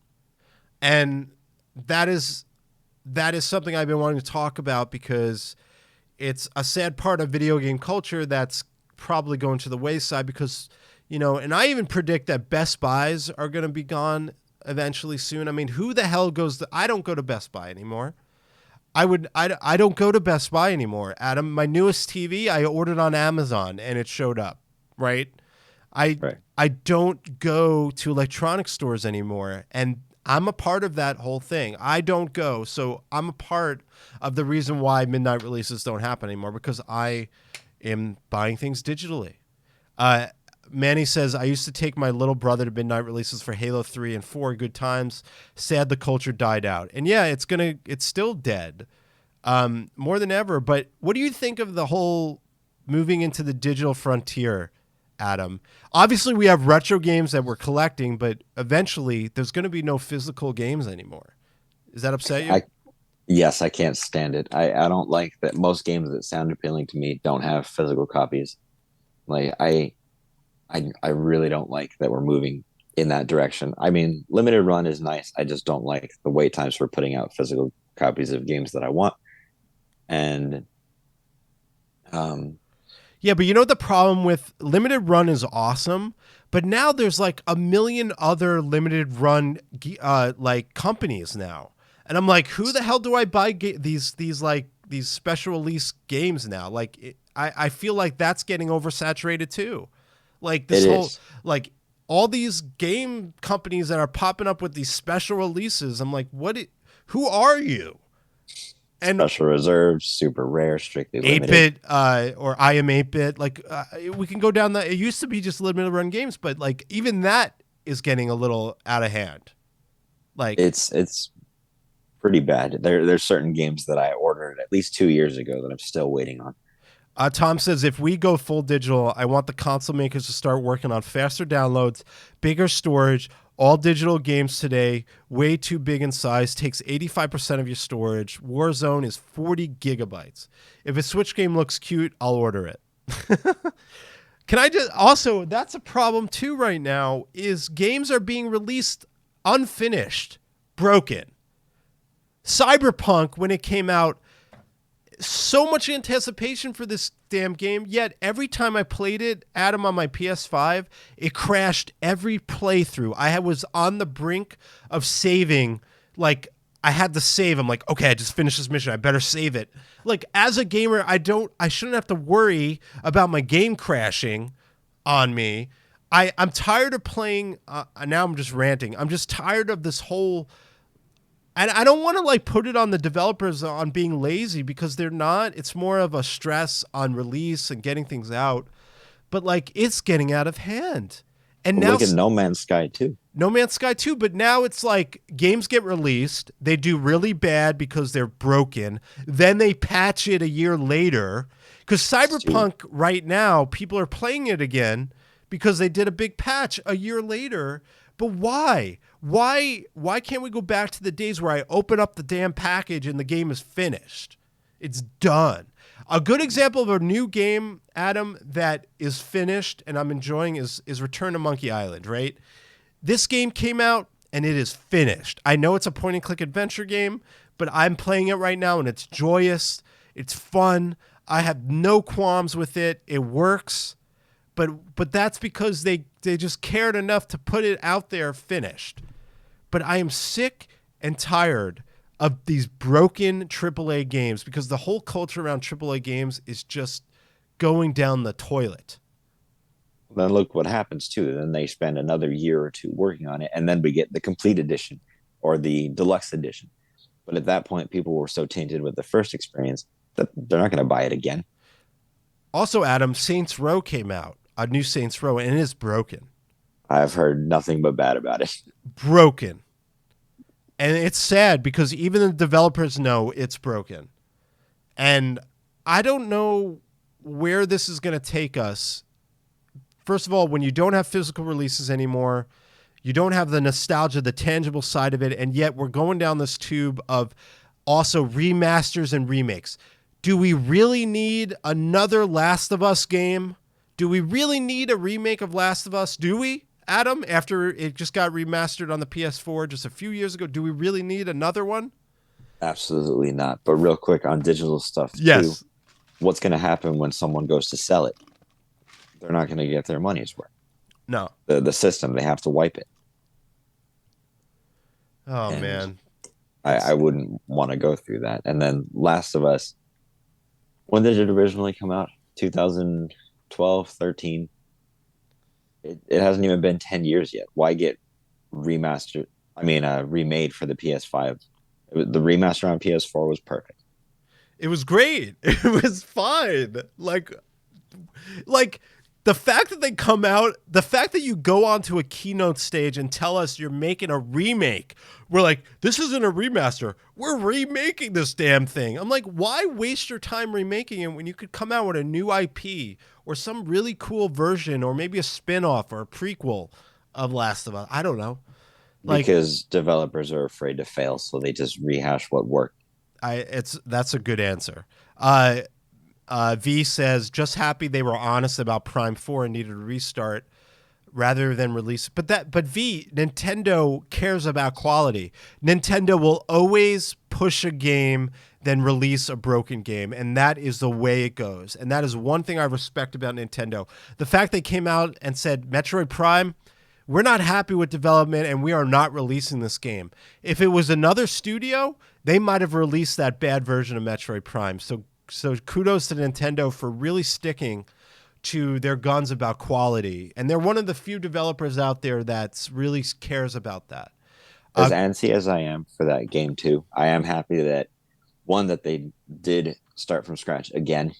And that is that is something I've been wanting to talk about because it's a sad part of video game culture that's probably going to the wayside because, you know, and I even predict that Best Buys are going to be gone eventually soon. I mean, who the hell goes to, I don't go to Best Buy anymore. I don't go to Best Buy anymore. Adam, my newest TV, I ordered on Amazon and it showed up, right? I Right. I don't go to electronic stores anymore, and I'm a part of that whole thing. I don't go, so I'm a part of the reason why midnight releases don't happen anymore because I am buying things digitally. Uh, Manny says I used to take my little brother to midnight releases for Halo 3 and 4. Good times. Sad the culture died out, and yeah, it's still dead, more than ever. But what do you think of the whole moving into the digital frontier, Adam? Obviously, we have retro games that we're collecting, but eventually there's going to be no physical games anymore. Does that upset you? I Yes, I can't stand it. I don't like that most games that sound appealing to me don't have physical copies. Like I really don't like that we're moving in that direction. I mean, limited run is nice. I just don't like the wait times for putting out physical copies of games that I want. And um, Yeah, but you know the problem with limited run is awesome, but now there's like a million other limited run like companies now, and I'm like, who the hell do I buy these special release games now? Like, I feel like that's getting oversaturated too. Like it this whole is like all these game companies that are popping up with these special releases. I'm like, who are you? And special reserves, super rare, strictly eight limited. bit or I am 8-bit. Like we can go down that. It used to be just limited run games, but like even that is getting a little out of hand. Like It's pretty bad. There's certain games that I ordered at least 2 years ago that I'm still waiting on. Tom says, if we go full digital, I want the console makers to start working on faster downloads, bigger storage. All digital games today, way too big in size, takes 85% of your storage. Warzone is 40 gigabytes. If a Switch game looks cute, I'll order it. Can I just also, that's a problem too right now, is games are being released unfinished, broken. Cyberpunk, when it came out, so much anticipation for this damn game, yet every time I played it, Adam, on my PS5, it crashed every playthrough. I was on the brink of saving, like I had to save. I'm like, okay, I just finished this mission. I better save it. Like as a gamer, I shouldn't have to worry about my game crashing on me. I'm tired of playing. Now I'm just ranting. I'm just tired of this whole. And I don't want to like put it on the developers on being lazy because they're not. It's more of a stress on release and getting things out. But like it's getting out of hand. And Well, now look at No Man's Sky too. No Man's Sky 2, but now it's like games get released, they do really bad because they're broken, then they patch it a year later. Because Cyberpunk right now, people are playing it again because they did a big patch a year later. But why? Why can't we go back to the days where I open up the damn package and the game is finished? It's done. A good example of a new game, Adam, that is finished and I'm enjoying is Return to Monkey Island, right? This game came out and it is finished. I know it's a point and click adventure game, but I'm playing it right now and it's joyous. It's fun. I have no qualms with it. It works. But that's because they just cared enough to put it out there finished. But I am sick and tired of these broken AAA games because the whole culture around AAA games is just going down the toilet. Then look what happens too. Then they spend another year or two working on it, and then we get the complete edition or the deluxe edition. But at that point, people were so tainted with the first experience They're not going to buy it again. Also, Adam, Saints Row came out, a new Saints Row, and it is broken. I've heard nothing but bad about it. Broken. And it's sad because even the developers know it's broken. And I don't know where this is going to take us. First of all, when you don't have physical releases anymore, you don't have the nostalgia, the tangible side of it, and yet we're going down this tube of also remasters and remakes. Do we really need another Last of Us game? Do we really need a remake of Last of Us? Do we, Adam, after it just got remastered on the PS4 just a few years ago? Do we really need another one? Absolutely not. But real quick on digital stuff too, Yes. what's going to happen when someone goes to sell it? They're not going to get their money's worth. No. The system, they have to wipe it. Oh, And man. I wouldn't want to go through that. And then Last of Us, when did it originally come out? 2012, 13. It hasn't even been 10 years yet. Why get remastered? I mean, remade for the PS5. The remaster on PS4 was perfect. It was great. It was fine. Like the fact that they come out, the fact that you go onto a keynote stage and tell us you're making a remake. We're like, this isn't a remaster. We're remaking this damn thing. I'm like, why waste your time remaking it when you could come out with a new IP or some really cool version or maybe a spin-off or a prequel of Last of Us? I don't know. Like, Because developers are afraid to fail, so they just rehash what worked. that's a good answer. V says, just happy they were honest about Prime 4 and needed a restart rather than release. But V, Nintendo cares about quality. Nintendo will always push a game then release a broken game, and that is the way it goes. And that is one thing I respect about Nintendo. The fact they came out and said, Metroid Prime, we're not happy with development and we are not releasing this game. If it was another studio, they might have released that bad version of Metroid Prime. So kudos to Nintendo for really sticking to their guns about quality. And they're one of the few developers out there that really cares about that. As antsy as I am for that game too, I am happy that one, that they did start from scratch again,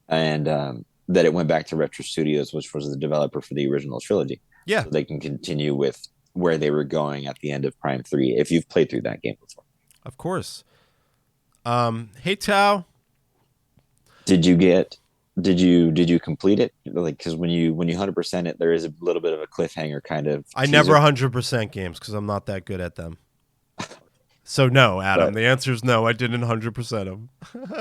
and that it went back to Retro Studios, which was the developer for the original trilogy. Yeah. So they can continue with where they were going at the end of Prime 3, if you've played through that game before. Of course. Hey, Tao. Did you complete it? Like, because when you 100% it, there is a little bit of a cliffhanger kind of I teaser. never 100% games because I'm not that good at them. So no, Adam. The answer is no. I didn't 100% them.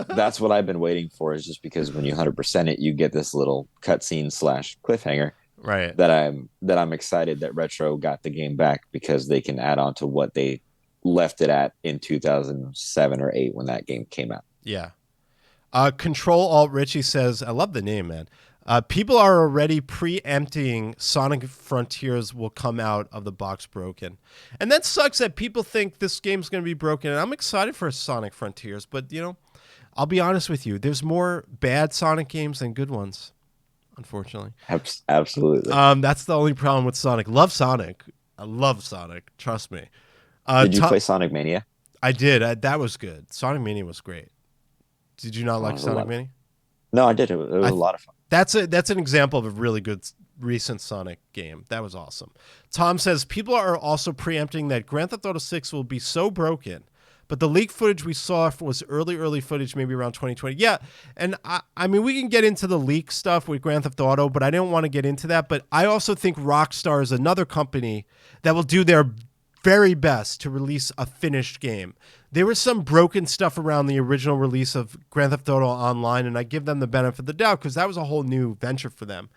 That's what I've been waiting for. Is just because when you 100% it, you get this little cutscene / cliffhanger. Right. That I'm excited that Retro got the game back, because they can add on to what they left it at in 2007 or 8 when that game came out. Yeah. Control Alt Richie says, I love the name, man. People are already preempting Sonic Frontiers will come out of the box broken. And that sucks that people think this game's going to be broken. And I'm excited for Sonic Frontiers. But, I'll be honest with you. There's more bad Sonic games than good ones, unfortunately. Absolutely. That's the only problem with Sonic. Love Sonic. I love Sonic. Trust me. Did you play Sonic Mania? I did. That was good. Sonic Mania was great. Did you not like Sonic Mania? No, I did. It was a lot of fun. That's an example of a really good recent Sonic game. That was awesome. Tom says, people are also preempting that Grand Theft Auto 6 will be so broken, but the leaked footage we saw was early footage, maybe around 2020. Yeah, and I mean, we can get into the leak stuff with Grand Theft Auto, but I didn't want to get into that. But I also think Rockstar is another company that will do their very best to release a finished game. There was some broken stuff around the original release of Grand Theft Auto Online, and I give them the benefit of the doubt because that was a whole new venture for them.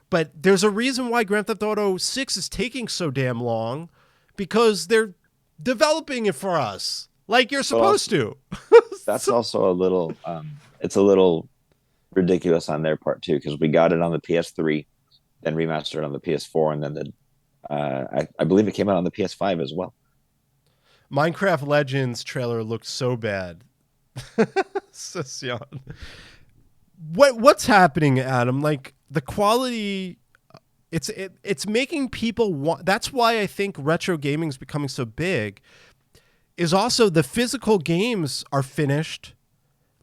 But there's a reason why Grand Theft Auto 6 is taking so damn long, because they're developing it for us like you're supposed to. That's also a little, it's a little ridiculous on their part too, because we got it on the PS3, then remastered on the PS4, and then I believe it came out on the PS5 as well. Minecraft Legends trailer looked so bad. What's happening, Adam? Like, the quality, it's making people want. That's why I think retro gaming is becoming so big. Is also the physical games are finished.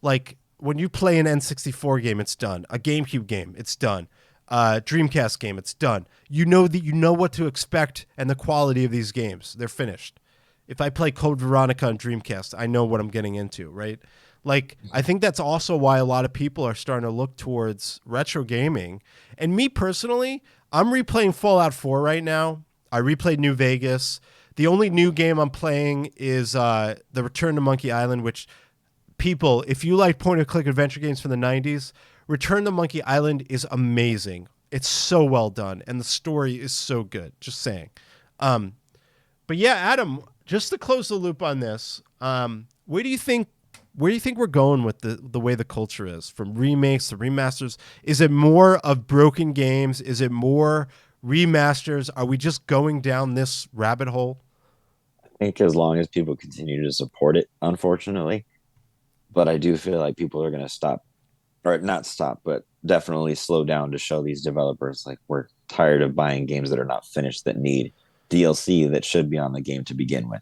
Like, when you play an N64 game, it's done. A GameCube game, it's done. Dreamcast game, it's done. You know what to expect and the quality of these games. They're finished. If I play Code Veronica on Dreamcast, I know what I'm getting into, right? Like, I think that's also why a lot of people are starting to look towards retro gaming. And me personally, I'm replaying Fallout 4 right now. I replayed New Vegas. The only new game I'm playing is The Return to Monkey Island, which people, if you like point-and-click adventure games from the 90s, Return to Monkey Island is amazing. It's so well done, and the story is so good. Just saying. But yeah, Adam, just to close the loop on this, where do you think we're going with the way the culture is, from remakes to remasters? Is it more of broken games? Is it more remasters? Are we just going down this rabbit hole? I think as long as people continue to support it, unfortunately, but I do feel like people are going to stop, or not stop, but definitely slow down to show these developers like we're tired of buying games that are not finished that need DLC that should be on the game to begin with.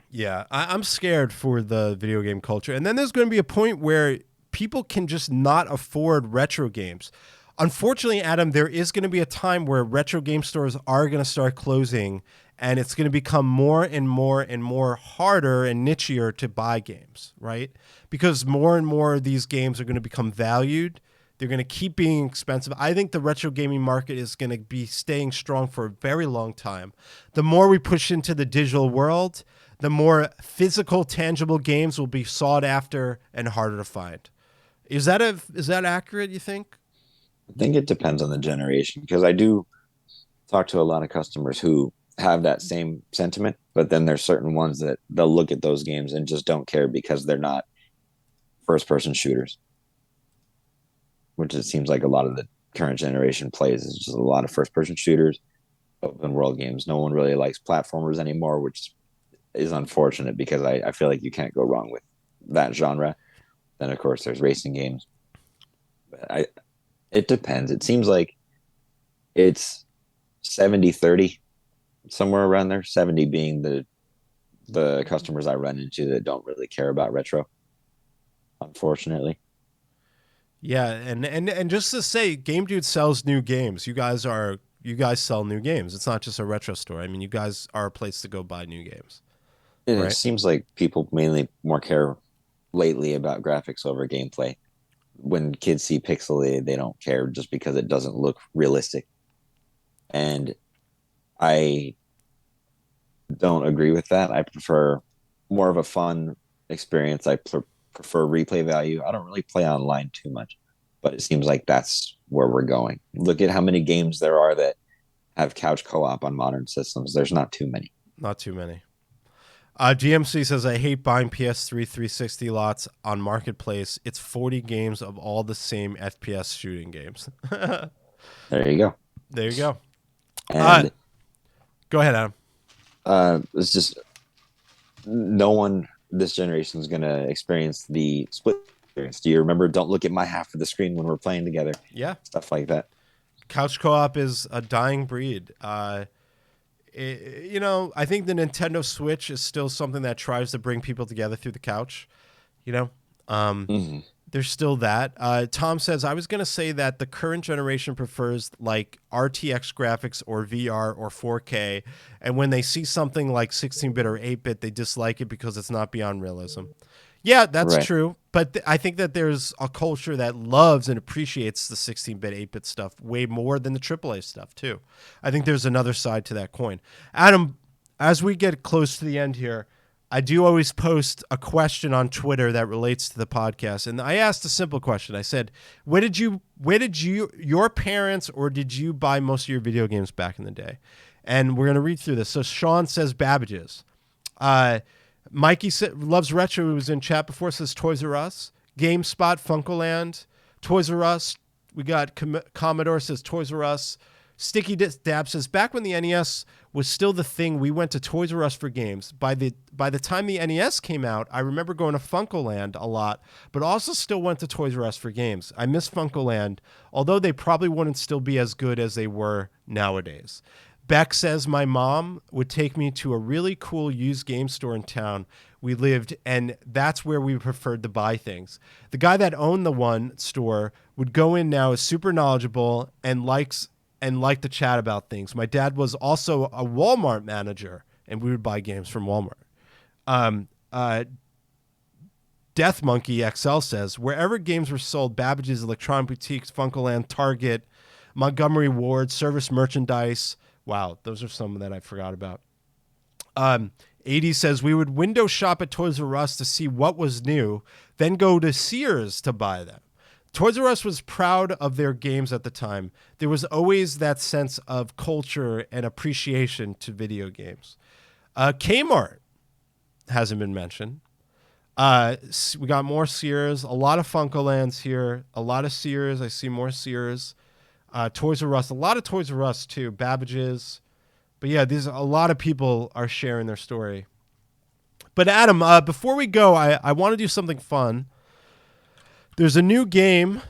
Yeah, I'm scared for the video game culture. And then there's going to be a point where people can just not afford retro games. Unfortunately, Adam, there is going to be a time where retro game stores are going to start closing, and it's going to become more and more and more harder and nichier to buy games, right? Because more and more of these games are going to become valued. They're going to keep being expensive. I think the retro gaming market is going to be staying strong for a very long time. The more we push into the digital world, the more physical, tangible games will be sought after and harder to find. Is that accurate, you think? I think it depends on the generation because I do talk to a lot of customers who have that same sentiment, but then there's certain ones that they'll look at those games and just don't care because they're not first person shooters, which it seems like a lot of the current generation plays is just a lot of first person shooters, open world games. No one really likes platformers anymore, which is unfortunate because I feel like you can't go wrong with that genre. Then of course there's racing games. But it depends. It seems like it's 70-30, somewhere around there. 70 being the customers I run into that don't really care about retro, unfortunately. Yeah, and just to say, Game Dude sells new games. You guys sell new games. It's not just a retro store. I mean, you guys are a place to go buy new games, And it right? seems like people mainly more care lately about graphics over gameplay. When kids see pixelated, they don't care just because it doesn't look realistic. And I don't agree with that. I prefer more of a fun experience. Prefer replay value. I don't really play online too much, but it seems like that's where we're going. Look at how many games there are that have couch co-op on modern systems. There's not too many. Not too many. GMC says, I hate buying PS3 360 lots on Marketplace. It's 40 games of all the same FPS shooting games. There you go. There you go. And Go ahead, Adam. it's just no one this generation is going to experience the split experience. Do you remember? Don't look at my half of the screen when we're playing together. Yeah. Stuff like that. Couch co-op is a dying breed. I think the Nintendo Switch is still something that tries to bring people together through the couch. You know, Mm-hmm. there's still that. Tom says, I was going to say that the current generation prefers like RTX graphics or VR or 4K. And when they see something like 16-bit or 8-bit, they dislike it because it's not beyond realism. Yeah, that's Right. true. But I think that there's a culture that loves and appreciates the 16-bit, 8-bit stuff way more than the AAA stuff, too. I think there's another side to that coin. Adam, as we get close to the end here, I do always post a question on Twitter that relates to the podcast. And I asked a simple question. I said, your parents, or did you buy most of your video games back in the day? And we're going to read through this. So Sean says Babbage's. Mikey loves retro. Who was in chat before, says Toys R Us, GameSpot, Funkoland, Toys R Us. We got Commodore says Toys R Us. Sticky Dab says back when the NES was still the thing, we went to Toys R Us for games. By the time the NES came out, I remember going to Funkoland a lot, but also still went to Toys R Us for games. I miss Funkoland, although they probably wouldn't still be as good as they were nowadays. Beck says my mom would take me to a really cool used game store in town we lived, and that's where we preferred to buy things. The guy that owned the one store would go in now, is super knowledgeable and liked to chat about things. My dad was also a Walmart manager, and we would buy games from Walmart. Death Monkey XL says, wherever games were sold, Babbage's, Electronic Boutiques, Funkoland, Target, Montgomery Ward, Service Merchandise. Wow, those are some that I forgot about. 80 says, we would window shop at Toys R Us to see what was new, then go to Sears to buy them. Toys R Us was proud of their games at the time. There was always that sense of culture and appreciation to video games. Kmart hasn't been mentioned. We got more Sears, a lot of Funkolands here, a lot of Sears. I see more Sears. Toys R Us, a lot of Toys R Us too, Babbage's. But yeah, a lot of people are sharing their story. But Adam, before we go, I want to do something fun. There's a new game,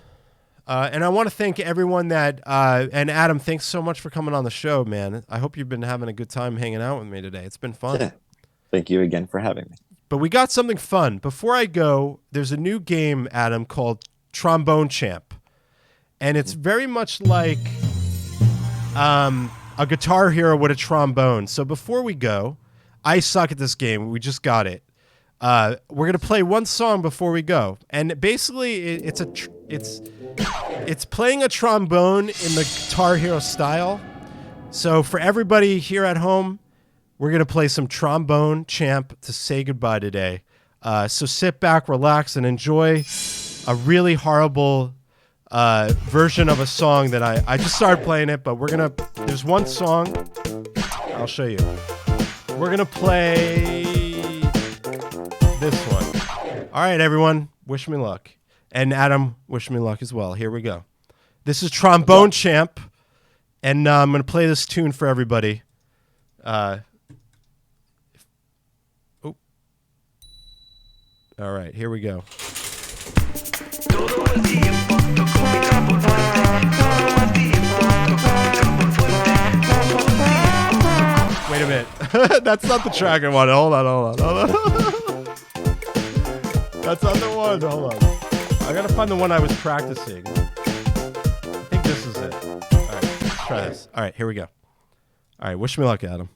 and I want to thank everyone that, and Adam, thanks so much for coming on the show, man. I hope you've been having a good time hanging out with me today. It's been fun. Yeah. Thank you again for having me. But we got something fun. Before I go, there's a new game, Adam, called Trombone Champ. And it's very much like a Guitar Hero with a trombone. So before we go, I suck at this game. We just got it. We're going to play one song before we go. And basically, it's playing a trombone in the Guitar Hero style. So for everybody here at home, we're going to play some Trombone Champ to say goodbye today. So sit back, relax, and enjoy a really horrible version of a song that I just started playing it, but there's one song. I'll show you. We're going to play this one. All right, everyone, wish me luck. And Adam, wish me luck as well. Here we go. This is Trombone Champ, and I'm going to play this tune for everybody. All right, here we go. Wait a minute. That's not the track I wanted. Hold on. That's not the one. Hold on. I gotta find the one I was practicing. I think this is it. All right, let's try this. All right, here we go. All right, wish me luck, Adam.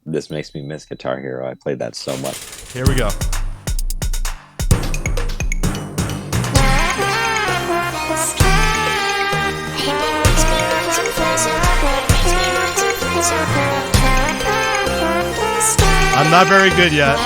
This makes me miss Guitar Hero. I played that so much. Here we go. I'm not very good yet.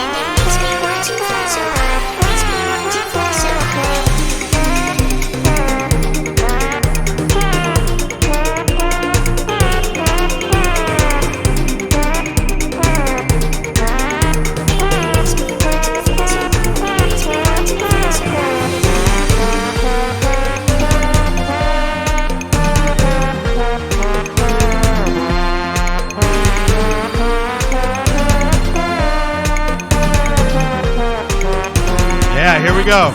Yeah, here we go.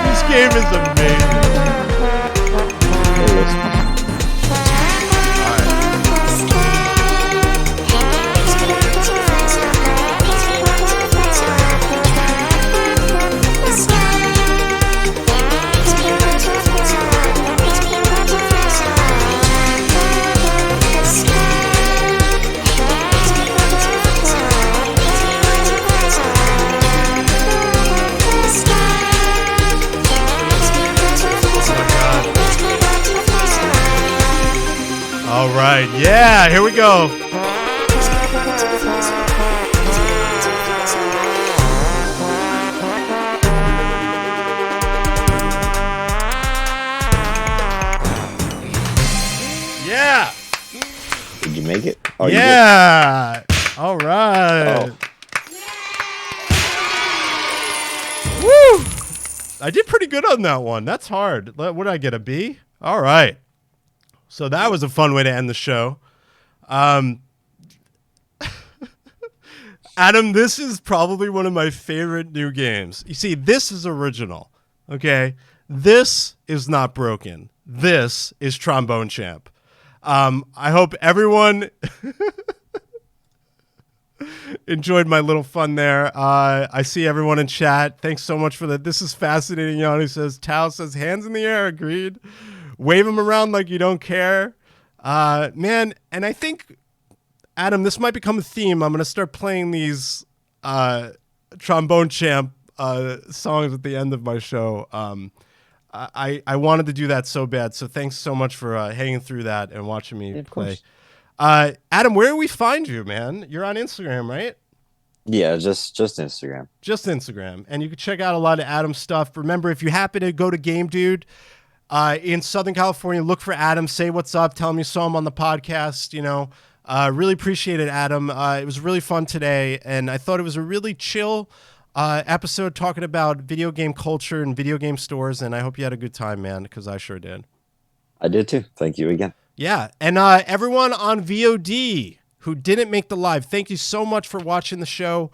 This game is amazing. All right, yeah, here we go. Oh, you did? Yeah. All right. Oh, Woo! I did pretty good on that one. That's hard. What did I get, a B? All right. So that was a fun way to end the show. Adam, this is probably one of my favorite new games. You see, this is original. Okay? This is not broken. This is Trombone Champ. I hope everyone enjoyed my little fun there. I see everyone in chat. Thanks so much for that. This is fascinating. Yanni says, Tao says, hands in the air. Agreed. Wave them around like you don't care. Man, and I think, Adam, this might become a theme. I'm going to start playing these Trombone Champ songs at the end of my show. I wanted to do that so bad. So thanks so much for hanging through that and watching me play. Adam, where do we find you, man? You're on Instagram, right? yeah, just Instagram. Just Instagram. And you can check out a lot of Adam's stuff. Remember, if you happen to go to Game Dude in Southern California, look for Adam, say what's up, tell him you saw him on the podcast, you know. Really appreciate it, Adam. It was really fun today, and I thought it was a really chill episode talking about video game culture and video game stores, and I hope you had a good time, man, because I sure did. I did too. Thank you again. Yeah, and everyone on VOD who didn't make the live, thank you so much for watching the show.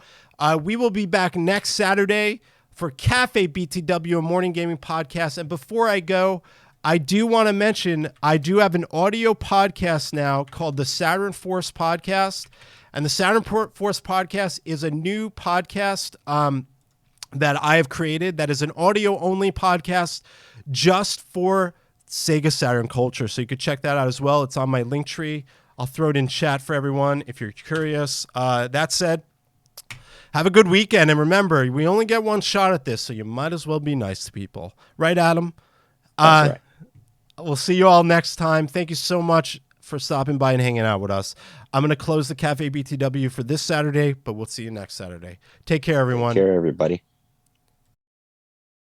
We will be back next Saturday for Cafe BTW, a morning gaming podcast. And before I go, I do want to mention I do have an audio podcast now called the Saturn Force Podcast. And the Saturn Force Podcast is a new podcast that I have created that is an audio-only podcast just for Sega Saturn culture. So you could check that out as well. It's on my link tree. I'll throw it in chat for everyone if you're curious. That said, have a good weekend. And remember, we only get one shot at this, so you might as well be nice to people. Right, Adam? That's right. We'll see you all next time. Thank you so much for stopping by and hanging out with us. I'm going to close the Cafe BTW for this Saturday, but we'll see you next Saturday. Take care, everyone. Take care, everybody.